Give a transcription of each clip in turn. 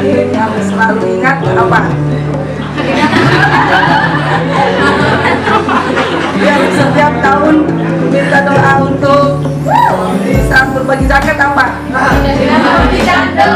yang selalu ingat apa? Yang setiap tahun minta doa untuk bisa berbagi zakat apa? Berbagi zakat.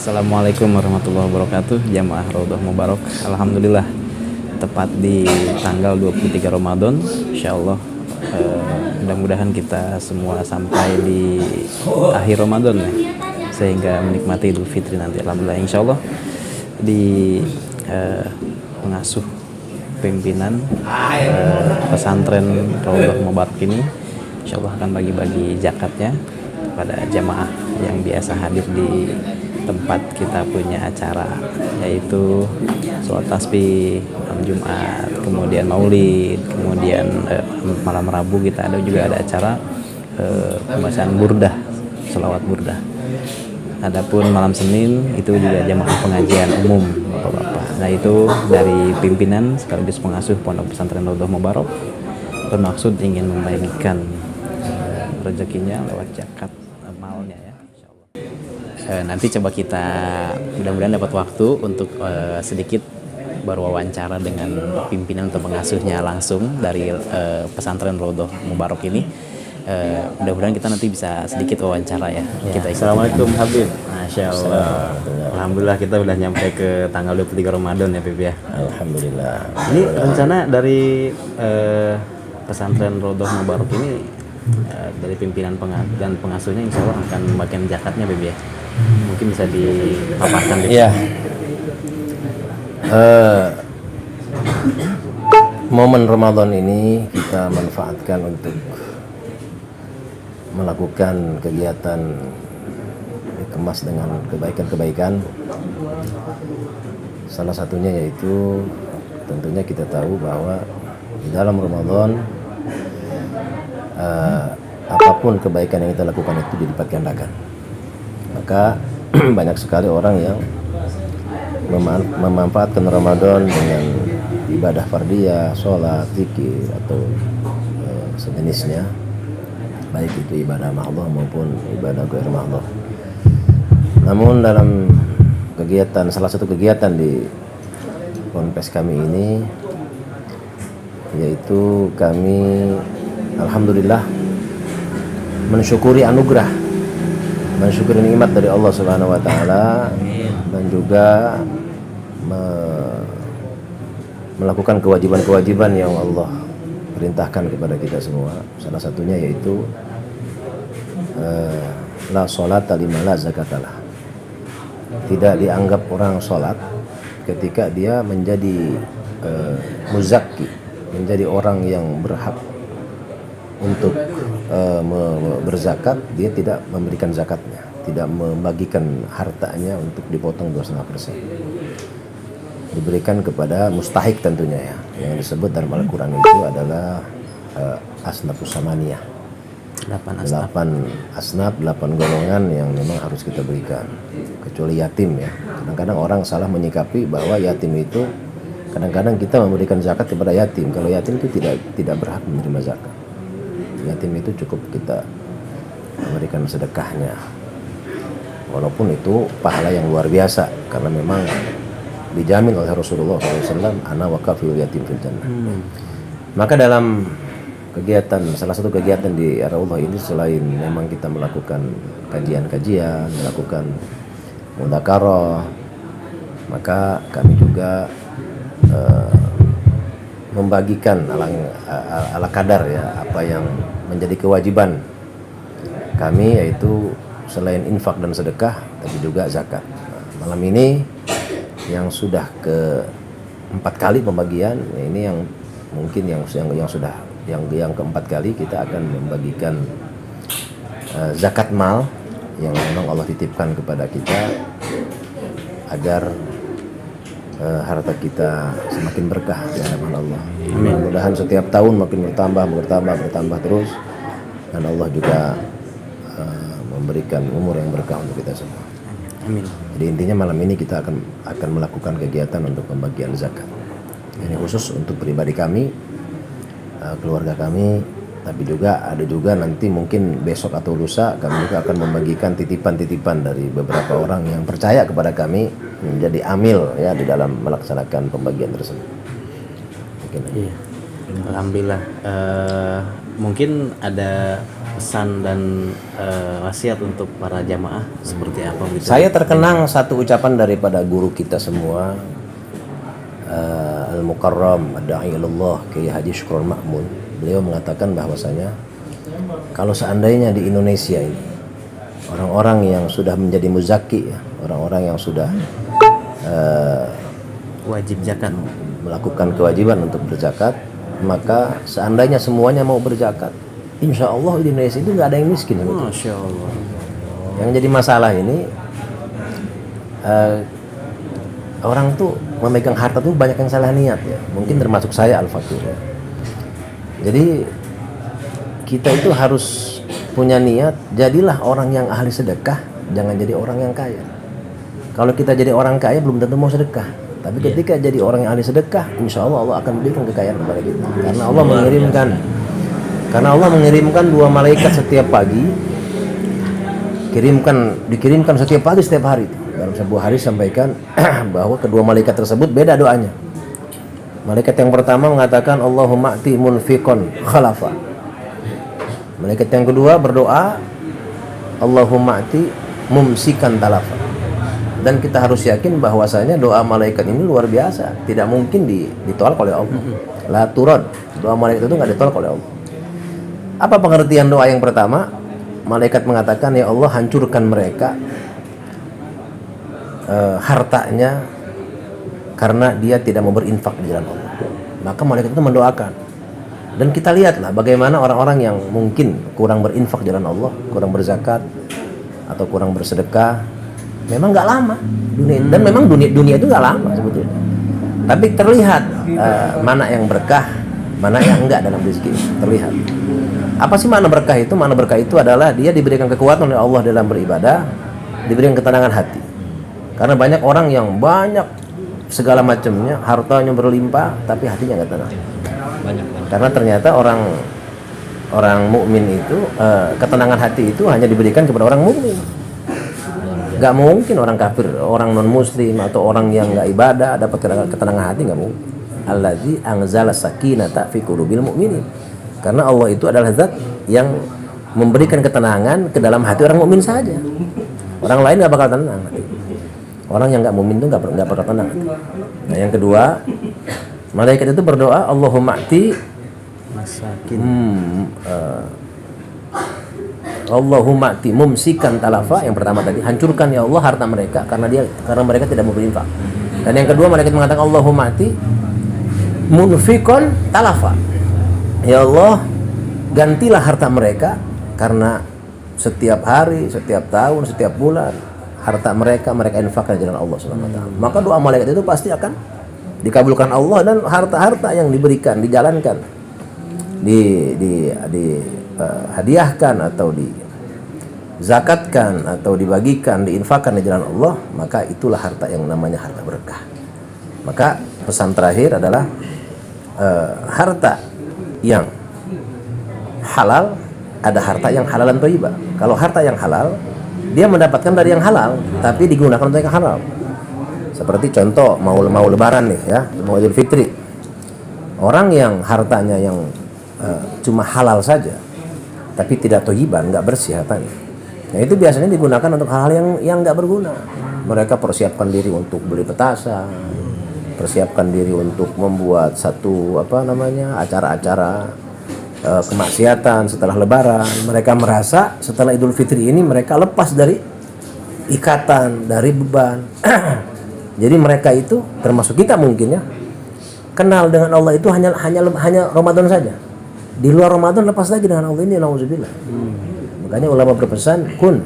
Assalamualaikum warahmatullahi wabarakatuh. Jamaah Raudhah Mubarak. Alhamdulillah tepat di tanggal 23 Ramadan, insyaallah mudah-mudahan kita semua sampai di akhir Ramadan ya, sehingga menikmati Idul Fitri nanti. Alhamdulillah insyaallah di pengasuh pimpinan pesantren Raudhah Mubarak ini insyaallah akan bagi-bagi zakatnya kepada jamaah yang biasa hadir di tempat kita punya acara, yaitu sholat tasbih malam Jumat, kemudian maulid, kemudian malam Rabu kita juga ada acara pembacaan burdah, sholawat burdah. Adapun malam Senin itu juga jamaah pengajian umum bapak-bapak. Nah itu dari pimpinan sekaligus pengasuh Pondok Pesantren Raudhah Mubarak bermaksud ingin membagikan rezekinya lewat zakat malnya ya. Nanti coba kita mudah-mudahan dapat waktu untuk sedikit berwawancara dengan pimpinan atau pengasuhnya langsung dari pesantren Raudhah Mubarak ini. Mudah-mudahan kita nanti bisa sedikit wawancara ya. Kita Assalamualaikum Habib. Masya Allah. Alhamdulillah kita udah nyampe ke tanggal 23 Ramadan ya Habib ya. Alhamdulillah. Ini rencana dari pesantren Raudhah Mubarak ini dari pimpinan dan pengasuhnya insya Allah akan membagikan zakatnya Habib ya. Mungkin bisa dipaparkan deh. Iya. Momen Ramadan ini kita manfaatkan untuk melakukan kegiatan dikemas dengan kebaikan-kebaikan. Salah satunya yaitu tentunya kita tahu bahwa di dalam Ramadan apapun kebaikan yang kita lakukan itu dilipat gandakan. Maka banyak sekali orang yang memanfaatkan Ramadan dengan ibadah fardiyah, sholat, zikir atau sejenisnya, baik itu ibadah ma'dhah maupun ibadah ghair ma'dhah. Namun dalam salah satu kegiatan di ponpes kami ini, yaitu kami alhamdulillah mensyukuri anugerah, mensyukuri nikmat dari Allah Subhanahu wa taala, dan juga melakukan kewajiban-kewajiban yang Allah perintahkan kepada kita semua. Salah satunya yaitu la sholata liman la zakatalah. Tidak dianggap orang sholat ketika dia menjadi muzakki, menjadi orang yang berhak untuk berzakat, dia tidak memberikan zakatnya, tidak membagikan hartanya untuk dipotong 2,5%. Diberikan kepada mustahik tentunya ya. Yang disebut dalam Al-Quran itu adalah asnafus samaniyah. 8 asnaf, 8 golongan yang memang harus kita berikan. Kecuali yatim ya. Kadang-kadang orang salah menyikapi bahwa yatim itu, kadang-kadang kita memberikan zakat kepada yatim. Kalau yatim itu tidak berhak menerima zakat. Yatim itu cukup kita memberikan sedekahnya. Walaupun itu pahala yang luar biasa, karena memang dijamin oleh Rasulullah SAW, ana wa kafil yatim fil jannah. Maka dalam salah satu kegiatan di Ar-Raudhah ini, selain memang kita melakukan kajian-kajian, melakukan mudzakarah, maka kami juga membagikan ala kadar ya apa yang menjadi kewajiban kami, yaitu selain infak dan sedekah tapi juga zakat. Malam ini yang sudah ke-4 kali pembagian, ini yang mungkin yang keempat kali kita akan membagikan zakat mal yang memang Allah titipkan kepada kita agar harta kita semakin berkah di hadapan Allah. Mudah-mudahan setiap tahun makin bertambah terus, dan Allah juga memberikan umur yang berkah untuk kita semua. Amin. Jadi intinya malam ini kita akan melakukan kegiatan untuk pembagian zakat. Ini khusus untuk pribadi kami, keluarga kami, tapi ada juga nanti mungkin besok atau lusa kami juga akan membagikan titipan-titipan dari beberapa orang yang percaya kepada kami menjadi amil ya di dalam melaksanakan pembagian tersebut. Iya. Alhamdulillah. Mungkin ada pesan dan wasiat untuk para jamaah seperti apa gitu? Saya terkenang satu ucapan daripada guru kita semua, Al-Mukarram Ad-Da'i Ilallah Kiai Haji Syukrul Ma'mun. Beliau mengatakan bahwasanya kalau seandainya di Indonesia ini orang-orang yang sudah menjadi muzaki ya, orang-orang yang sudah wajib zakat, melakukan kewajiban untuk berzakat, maka seandainya semuanya mau berzakat, insya Allah di Indonesia itu nggak ada yang miskin. Masya Allah. Yang jadi masalah ini orang tuh memegang harta tuh banyak yang salah niat ya. Mungkin termasuk saya Al-Fakir ya. Jadi kita itu harus punya niat, jadilah orang yang ahli sedekah, jangan jadi orang yang kaya. Kalau kita jadi orang kaya belum tentu mau sedekah. Tapi ketika jadi orang yang ahli sedekah, insya Allah Allah akan berikan kekayaan kepada kita. Karena Allah mengirimkan 2 malaikat setiap pagi, dikirimkan setiap pagi setiap hari. Dalam sebuah hari sampaikan bahwa kedua malaikat tersebut beda doanya. Malaikat yang pertama mengatakan Allahumma a'ti munfiqon khalafa. Malaikat yang kedua berdoa Allahumma a'ti mumsikan talafa. Dan kita harus yakin bahwasanya doa malaikat ini luar biasa, tidak mungkin ditolak oleh Allah. La turad. Doa malaikat itu enggak ditolak oleh Allah. Apa pengertian doa yang pertama? Malaikat mengatakan, ya Allah hancurkan mereka hartanya karena dia tidak mau berinfak di jalan Allah. Maka malaikat itu mendoakan. Dan kita lihatlah bagaimana orang-orang yang mungkin kurang berinfak di jalan Allah, kurang berzakat atau kurang bersedekah, memang nggak lama dunia. Dan memang dunia itu nggak lama sebetulnya. Tapi terlihat mana yang berkah, mana yang enggak dalam rezeki. Terlihat. Apa sih makna berkah itu? Makna berkah itu adalah dia diberikan kekuatan oleh Allah dalam beribadah, diberikan ketenangan hati. Karena banyak orang yang banyak segala macamnya, hartanya berlimpah, tapi hatinya nggak tenang. Karena ternyata orang mukmin itu ketenangan hati itu hanya diberikan kepada orang mukmin. Nggak mungkin orang kafir, orang non muslim atau orang yang nggak ibadah dapat ketenangan hati, nggak mungkin. Allazi anzala sakinata fi qulubil mu'minin. Karena Allah itu adalah zat yang memberikan ketenangan ke dalam hati orang mukmin saja. Orang lain nggak bakal tenang hati. Orang yang nggak mukmin itu nggak bakal tenang. Nah yang kedua, malaikat itu berdoa Allahumma a'ti masakin. Allahumma a'ti mumsikan talafa. Yang pertama tadi, hancurkan ya Allah harta mereka karena mereka tidak mau berinfak. Dan yang kedua malaikat mengatakan Allahumma ati munfikon talafa. Ya Allah, gantilah harta mereka karena setiap hari, setiap tahun, setiap bulan harta mereka infakkan di jalan Allah Subhanahu wa taala. Maka doa malaikat itu pasti akan dikabulkan Allah, dan harta-harta yang diberikan, dijalankan, hadiahkan atau dizakatkan atau dibagikan, diinfakkan di jalan Allah, maka itulah harta yang namanya harta berkah. Maka pesan terakhir adalah harta yang halal, ada harta yang halal dan thayyibah. Kalau harta yang halal, dia mendapatkan dari yang halal, tapi digunakan untuk yang halal. Seperti contoh mau lebaran nih ya, mau Idul Fitri. Orang yang hartanya yang cuma halal saja, tapi tidak thayyibah, nggak bersih hartanya. Nah, itu biasanya digunakan untuk hal-hal yang nggak berguna. Mereka persiapkan diri untuk beli petasan, persiapkan diri untuk membuat satu acara-acara kemaksiatan setelah lebaran. Mereka merasa setelah Idul Fitri ini mereka lepas dari ikatan, dari beban. Jadi mereka itu, termasuk kita mungkin ya, kenal dengan Allah itu hanya Ramadan saja. Di luar Ramadan lepas lagi dengan Allah ini, nauzubillah. Makanya ulama berpesan kun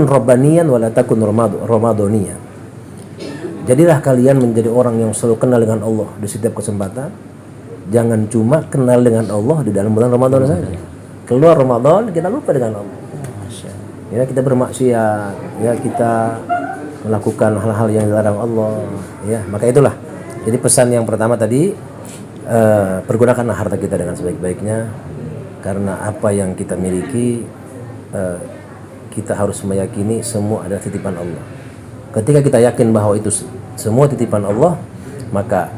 rabbaniyan wa la takun ramadaniyan. Jadilah kalian menjadi orang yang selalu kenal dengan Allah di setiap kesempatan. Jangan cuma kenal dengan Allah di dalam bulan Ramadan saja. Keluar Ramadan kita lupa dengan Allah. Ya, kita bermaksiat, ya kita melakukan hal-hal yang dilarang Allah. Ya, maka itulah. Jadi pesan yang pertama tadi, pergunakanlah harta kita dengan sebaik-baiknya, karena apa yang kita miliki, kita harus meyakini semua adalah titipan Allah. Ketika kita yakin bahwa itu semua titipan Allah, maka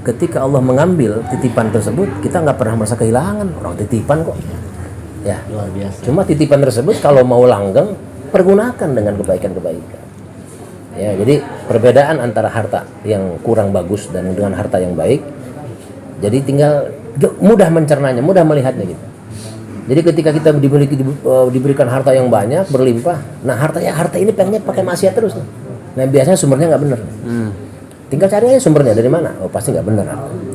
ketika Allah mengambil titipan tersebut, kita nggak pernah merasa kehilangan. Orang titipan kok, ya. Luar biasa. Cuma titipan tersebut kalau mau langgeng, pergunakan dengan kebaikan-kebaikan. Ya, jadi perbedaan antara harta yang kurang bagus dan dengan harta yang baik. Jadi tinggal mudah mencernanya, mudah melihatnya gitu. Jadi ketika kita diberikan harta yang banyak, berlimpah, nah harta ini pengennya pakai maksiat terus. Nah biasanya sumbernya nggak benar. Tinggal cari aja sumbernya dari mana. Oh pasti nggak benar.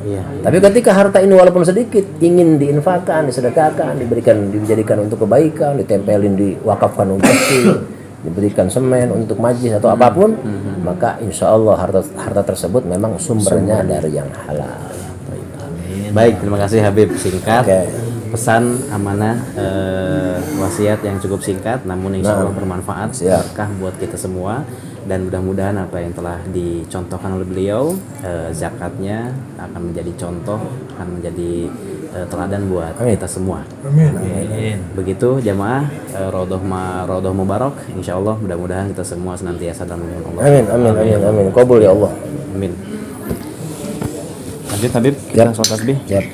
Iya. Tapi ketika harta ini walaupun sedikit, ingin diinfakkan, disedekahkan, dijadikan untuk kebaikan, ditempelin, diwakafkan untuk masjid, diberikan semen untuk majlis atau apapun, maka insya Allah harta tersebut memang sumbernya dari yang halal. Baik, terima kasih Habib. Singkat, Oke. pesan amanah, wasiat yang cukup singkat, namun insya Allah bermanfaat, berkah buat kita semua. Dan mudah-mudahan apa yang telah dicontohkan oleh beliau, zakatnya akan menjadi contoh, akan menjadi teladan buat kita semua. Amin. Begitu jamaah, Rodoh Mubarak, insya Allah mudah-mudahan kita semua senantiasa dalam lindungan Allah. Amin. Qabul ya Allah. Amin. Lanjut Habib, kita sholat tasbih. Siap.